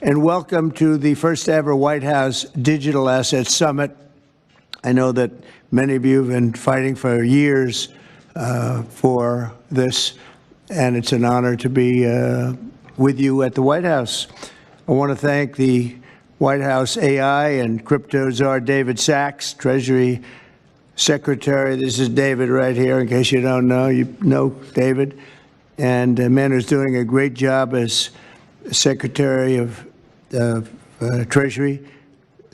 and welcome to the first ever White House Digital Assets Summit. I know that many of you have been fighting for years for this, and it's an honor to be with you at the White House. I want to thank the White House AI and crypto czar David Sachs, Treasury Secretary. This is David right here, in case you don't know. You know David. And a man who's doing a great job as Secretary of Treasury,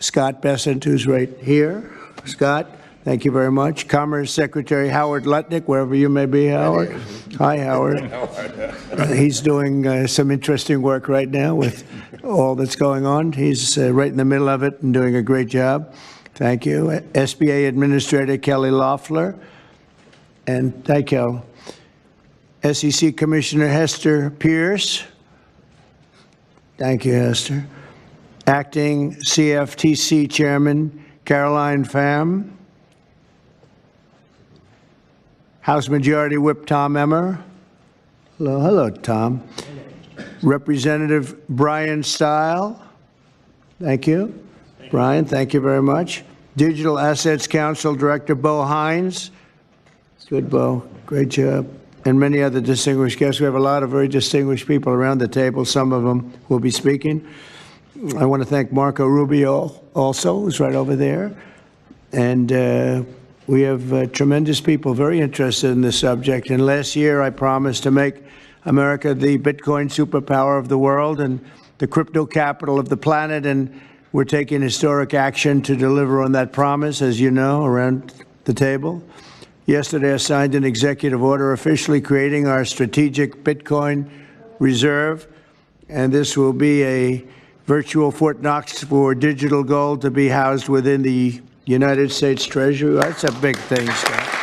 Scott Bessent, who's right here. Scott, thank you very much. Commerce Secretary Howard Lutnick, wherever you may be, Howard. Hi, Howard. He's doing some interesting work right now with all that's going on. He's right in the middle of it and doing a great job. Thank you. SBA Administrator Kelly Loeffler. And thank you. SEC Commissioner Hester Pierce. Thank you, Hester. Acting CFTC Chairman Caroline Pham. House Majority Whip Tom Emmer. Hello, hello, Tom. Representative Brian Stile. Thank you. Brian, thank you very much. Digital Assets Council Director Bo Hines. Good, Bo. Great job. And many other distinguished guests. We have a lot of very distinguished people around the table. Some of them will be speaking. I want to thank Marco Rubio also, who's right over there. And we have tremendous people very interested in this subject. And last year, I promised to make America the Bitcoin superpower of the world and the crypto capital of the planet. And we're taking historic action to deliver on that promise, as you know, around the table. Yesterday, I signed an executive order officially creating our strategic Bitcoin reserve, and this will be a virtual Fort Knox for digital gold to be housed within the United States Treasury. That's a big thing, Scott.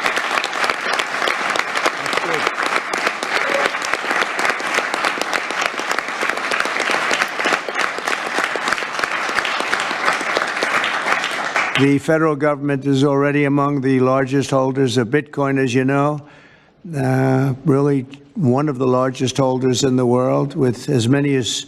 The federal government is already among the largest holders of Bitcoin, as you know, really one of the largest holders in the world, with as many as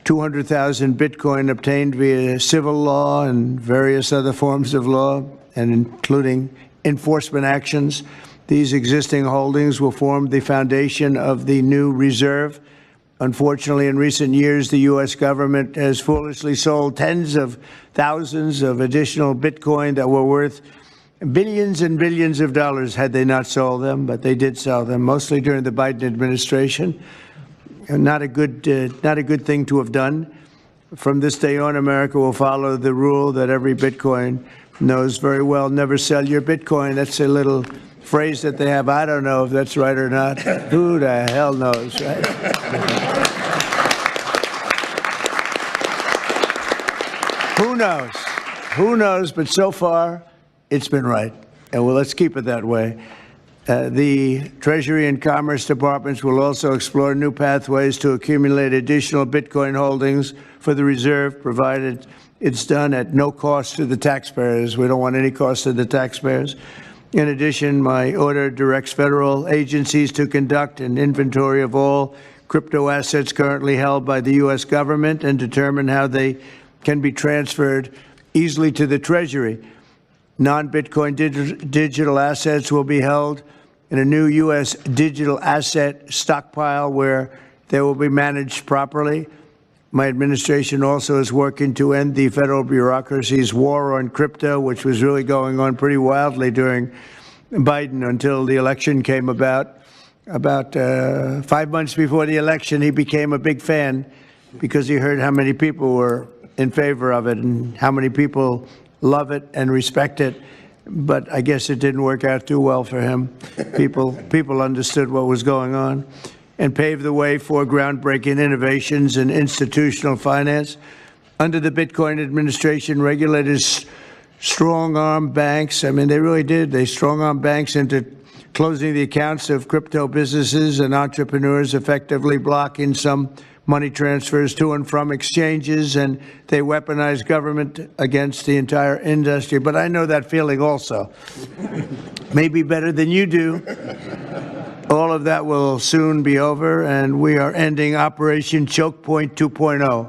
200,000 Bitcoin obtained via civil law and various other forms of law, and including enforcement actions. These existing holdings will form the foundation of the new reserve. Unfortunately, in recent years, the U.S. government has foolishly sold tens of thousands of additional Bitcoin that were worth billions and billions of dollars had they not sold them, but they did sell them, mostly during the Biden administration. And not a good thing to have done. From this day on, America will follow the rule that every Bitcoin knows very well: never sell your Bitcoin. That's a little phrase that they have. I don't know if that's right or not. Who the hell knows, right? Who knows? Who knows? But so far, it's been right. And well, let's keep it that way. The Treasury and Commerce Departments will also explore new pathways to accumulate additional Bitcoin holdings for the reserve, provided it's done at no cost to the taxpayers. We don't want any cost to the taxpayers. In addition, my order directs federal agencies to conduct an inventory of all crypto assets currently held by the U.S. government and determine how they can be transferred easily to the Treasury. Non-Bitcoin digital assets will be held in a new U.S. digital asset stockpile where they will be managed properly. My administration also is working to end the federal bureaucracy's war on crypto, which was really going on pretty wildly during Biden until the election came about. About 5 months before the election, he became a big fan because he heard how many people were in favor of it and how many people love it and respect it. But I guess it didn't work out too well for him. People understood what was going on and paved the way for groundbreaking innovations in institutional finance. Under the Bitcoin administration, regulators strong-armed banks. I mean, they really did. They strong-armed banks into closing the accounts of crypto businesses and entrepreneurs, effectively blocking some money transfers to and from exchanges, and they weaponized government against the entire industry. But I know that feeling also. Maybe better than you do. All of that will soon be over, and we are ending Operation Choke Point 2.0.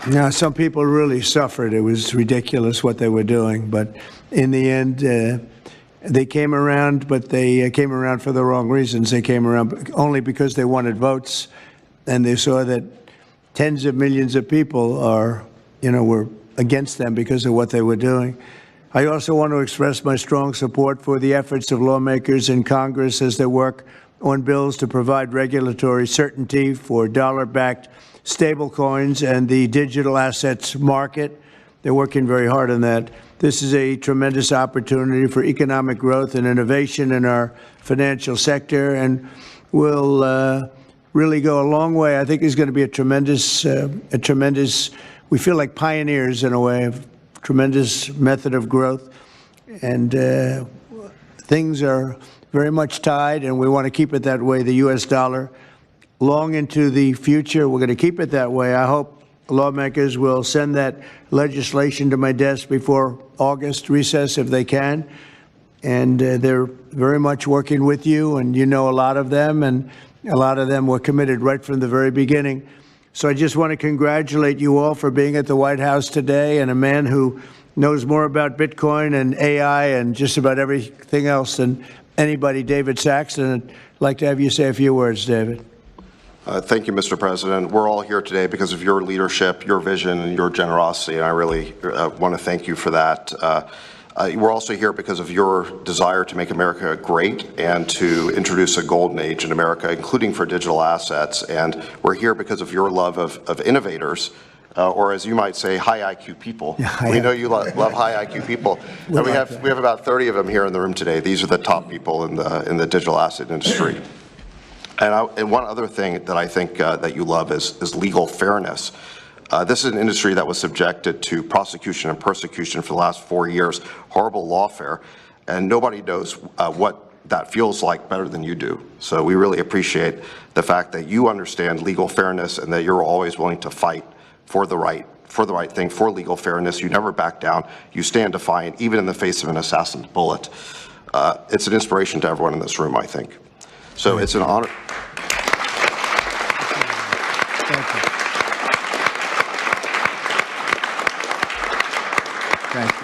Now, some people really suffered. It was ridiculous what they were doing. But in the end, they came around, but they came around for the wrong reasons. They came around only because they wanted votes, and they saw that tens of millions of people were against them because of what they were doing. I also want to express my strong support for the efforts of lawmakers in Congress as they work on bills to provide regulatory certainty for dollar-backed stablecoins and the digital assets market. They're working very hard on that. This is a tremendous opportunity for economic growth and innovation in our financial sector, and will really go a long way. I think it's going to be a tremendous, we feel like pioneers in a way, of tremendous method of growth. And things are very much tied, and we want to keep it that way, the U.S. dollar, long into the future. We're going to keep it that way. I hope lawmakers will send that legislation to my desk before August recess if they can. And they're very much working with you, and you know a lot of them, and a lot of them were committed right from the very beginning. So I just want to congratulate you all for being at the White House today, and a man who knows more about Bitcoin and AI and just about everything else than anybody, David Saxton. I'd like to have you say a few words, David. Thank you, Mr. President. We're all here today because of your leadership, your vision, and your generosity, and I really want to thank you for that. We're also here because of your desire to make America great and to introduce a golden age in America, including for digital assets. And we're here because of your love of innovators, or as you might say, high IQ people. Yeah, we know you love high IQ people. And we have about 30 of them here in the room today. These are the top people in the digital asset industry. And one other thing that I think that you love is legal fairness. This is an industry that was subjected to prosecution and persecution for the last 4 years, horrible lawfare, and nobody knows what that feels like better than you do. So we really appreciate the fact that you understand legal fairness and that you're always willing to fight for the right thing, for legal fairness. You never back down. You stand defiant, even in the face of an assassin's bullet. It's an inspiration to everyone in this room, I think. So it's an honor. Thank you. Thank you.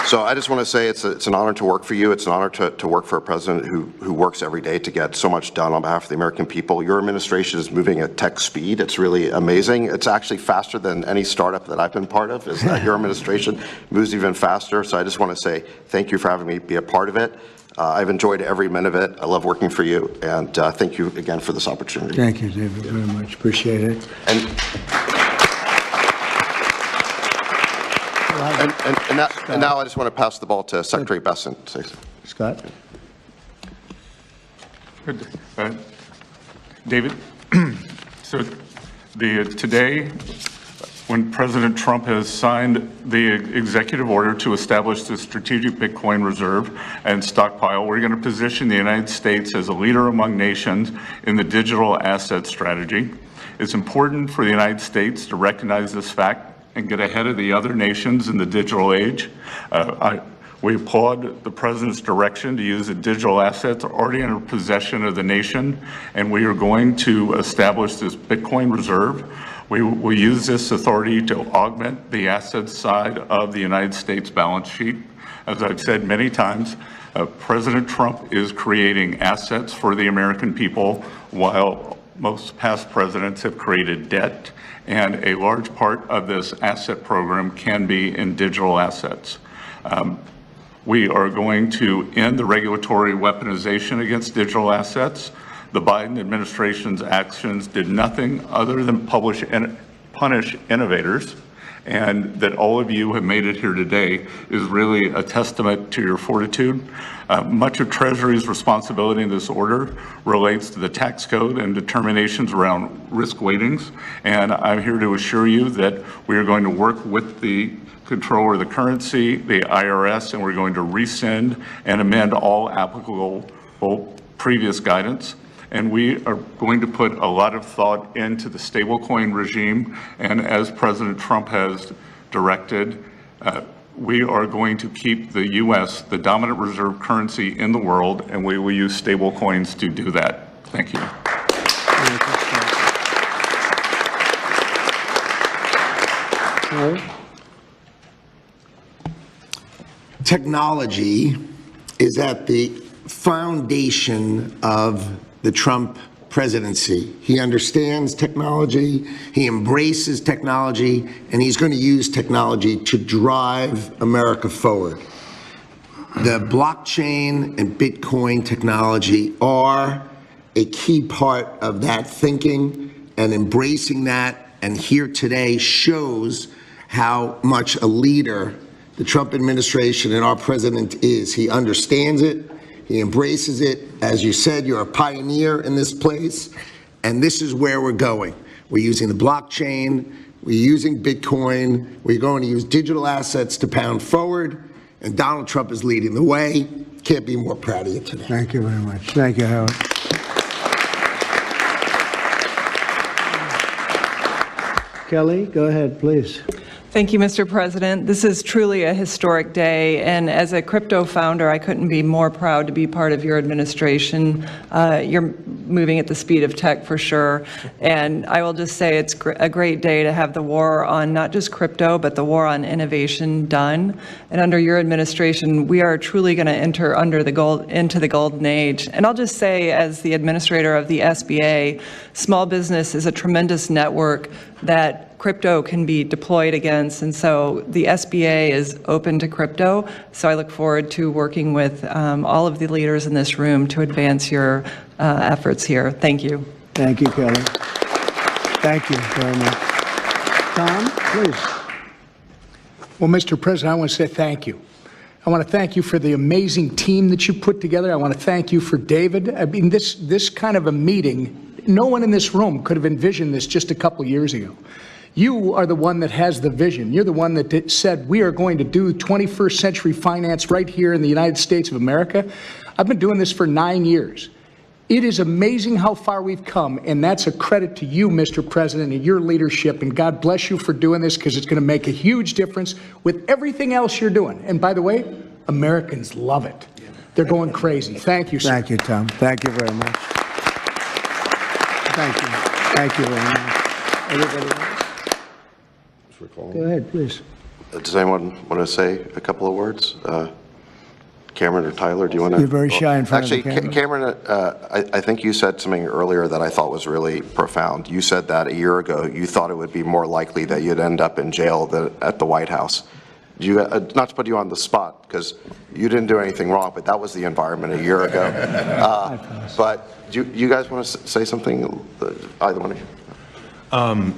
So I just want to say it's an honor to work for you. It's an honor to work for a president who works every day to get so much done on behalf of the American people. Your administration is moving at tech speed. It's really amazing. It's actually faster than any startup that I've been part of. Is that your administration moves even faster. So I just want to say thank you for having me be a part of it. I've enjoyed every minute of it. I love working for you, and thank you again for this opportunity. Thank you, David, very much. Appreciate it. And now I just want to pass the ball to Secretary Besson. Scott? Good. David, so today, when President Trump has signed the executive order to establish the strategic Bitcoin reserve and stockpile, we're going to position the United States as a leader among nations in the digital asset strategy. It's important for the United States to recognize this fact and get ahead of the other nations in the digital age. We applaud the President's direction to use the digital assets already in possession of the nation, and we are going to establish this Bitcoin reserve. We will use this authority to augment the asset side of the United States balance sheet. As I've said many times, President Trump is creating assets for the American people, while most past presidents have created debt, and a large part of this asset program can be in digital assets. We are going to end the regulatory weaponization against digital assets. The Biden administration's actions did nothing other than punish innovators, and that all of you have made it here today is really a testament to your fortitude. Much of Treasury's responsibility in this order relates to the tax code and determinations around risk weightings, and I'm here to assure you that we are going to work with the Comptroller of the Currency, the IRS, and we're going to rescind and amend all applicable previous guidance. And we are going to put a lot of thought into the stablecoin regime. And as President Trump has directed, we are going to keep the U.S. the dominant reserve currency in the world, and we will use stable coins to do that. Thank you. Technology is at the foundation of the Trump presidency. He understands technology, he embraces technology, and he's going to use technology to drive America forward. The blockchain and Bitcoin technology are a key part of that thinking, and embracing that, and here today shows how much a leader the Trump administration and our president is. He understands it. He embraces it. As you said, you're a pioneer in this place, and this is where we're going. We're using the blockchain, we're using Bitcoin, we're going to use digital assets to pound forward, and Donald Trump is leading the way. Can't be more proud of you today. Thank you very much. Thank you, Howard. Kelly, go ahead, please. Thank you, Mr. President. This is truly a historic day, and as a crypto founder, I couldn't be more proud to be part of your administration. You're moving at the speed of tech for sure, and I will just say it's a great day to have the war on not just crypto, but the war on innovation done. And under your administration, we are truly going to enter into the golden age. And I'll just say, as the administrator of the SBA, small business is a tremendous network that crypto can be deployed against, and so the SBA is open to crypto. So I look forward to working with all of the leaders in this room to advance your efforts here. Thank you. Thank you, Kelly. Thank you very much. Tom, please. Well, Mr. President, I want to say thank you. I want to thank you for the amazing team that you put together. I want to thank you for David. I mean, this kind of a meeting, no one in this room could have envisioned this just a couple years ago. You are the one that has the vision. You're the one that said, we are going to do 21st century finance right here in the United States of America. I've been doing this for 9 years. It is amazing how far we've come, and that's a credit to you, Mr. President, and your leadership, and God bless you for doing this, because it's going to make a huge difference with everything else you're doing. And by the way, Americans love it. They're going crazy. Thank you, sir. Thank you, Tom. Thank you very much. Thank you. Thank you very much. Everybody else? Go ahead, please. Does anyone want to say a couple of words? Cameron or Tyler, do you want to? You're very shy in front Actually, of the camera. Cameron, I think you said something earlier that I thought was really profound. You said that a year ago you thought it would be more likely that you'd end up in jail than at the White House. You, not to put you on the spot, because you didn't do anything wrong, but that was the environment a year ago. But do you guys want to say something, either one of you?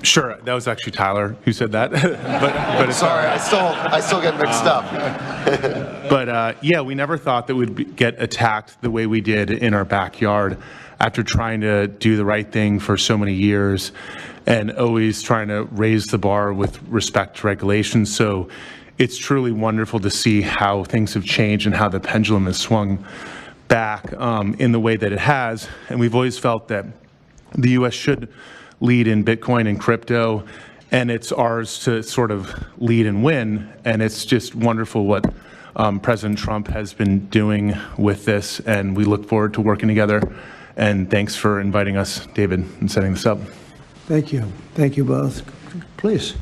Sure, that was actually Tyler who said that. but it's Sorry, I still get mixed up. But yeah, we never thought that we'd get attacked the way we did in our backyard after trying to do the right thing for so many years and always trying to raise the bar with respect to regulations. So it's truly wonderful to see how things have changed and how the pendulum has swung back in the way that it has. And we've always felt that the U.S. should lead in Bitcoin and crypto, and it's ours to sort of lead and win. And it's just wonderful what President Trump has been doing with this, and we look forward to working together. And thanks for inviting us, David, and setting this up. Thank you. Thank you both. Please.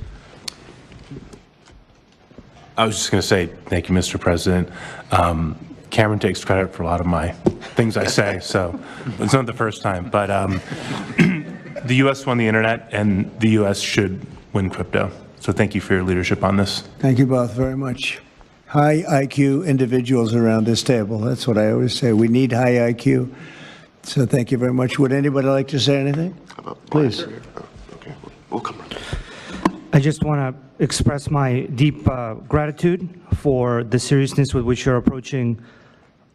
I was just going to say thank you, Mr. President. Cameron takes credit for a lot of my things I say, so it's not the first time. But the U.S. won the internet, and the U.S. should win crypto. So thank you for your leadership on this. Thank you both very much. High IQ individuals around this table. That's what I always say. We need high IQ. So thank you very much. Would anybody like to say anything? Please. Okay, we'll come right. I just want to express my deep gratitude for the seriousness with which you're approaching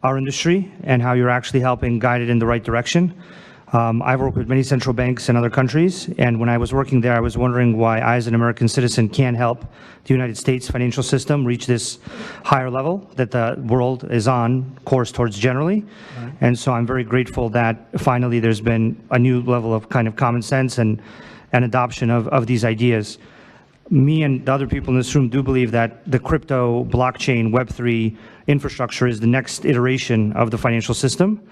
our industry and how you're actually helping guide it in the right direction. I've worked with many central banks in other countries, and when I was working there, I was wondering why I, as an American citizen, can't help the United States financial system reach this higher level that the world is on course towards generally. Right. And so I'm very grateful that finally there's been a new level of kind of common sense and adoption of these ideas. me and the other people in this room do believe that the crypto, blockchain, Web3 infrastructure is the next iteration of the financial system.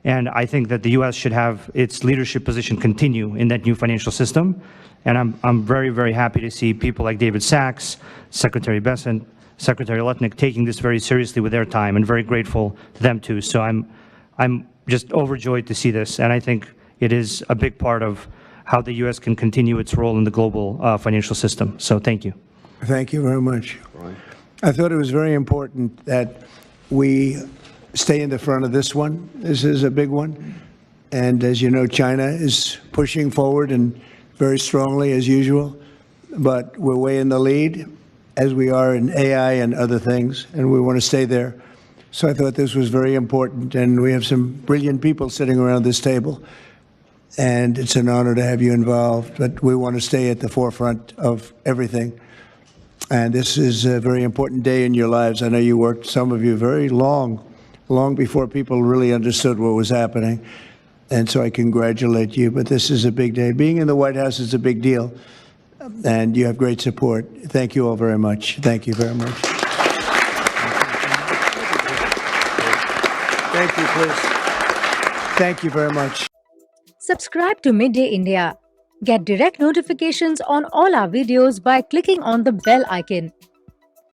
And I think that the U.S. should have its leadership position continue in that new financial system. And I'm very, very happy to see people like David Sachs, Secretary Bessent, Secretary Lutnick taking this very seriously with their time, and very grateful to them too. So I'm just overjoyed to see this, and I think it is a big part of how the U.S. can continue its role in the global financial system. So thank you. Thank you very much. I thought it was very important that we stay in the front of this one. This is a big one. And as you know, China is pushing forward and very strongly as usual. But we're way in the lead, as we are in AI and other things, and we want to stay there. So I thought this was very important, and we have some brilliant people sitting around this table, and it's an honor to have you involved, but we want to stay at the forefront of everything. And this is a very important day in your lives. I know you worked, some of you, very long before people really understood what was happening, and so I congratulate you, but this is a big day. Being in the White House is a big deal. And you have great support. Thank you all very much. Thank you very much. Thank you, please. Thank you very much. Subscribe to Midday India. Get direct notifications on all our videos by clicking on the bell icon.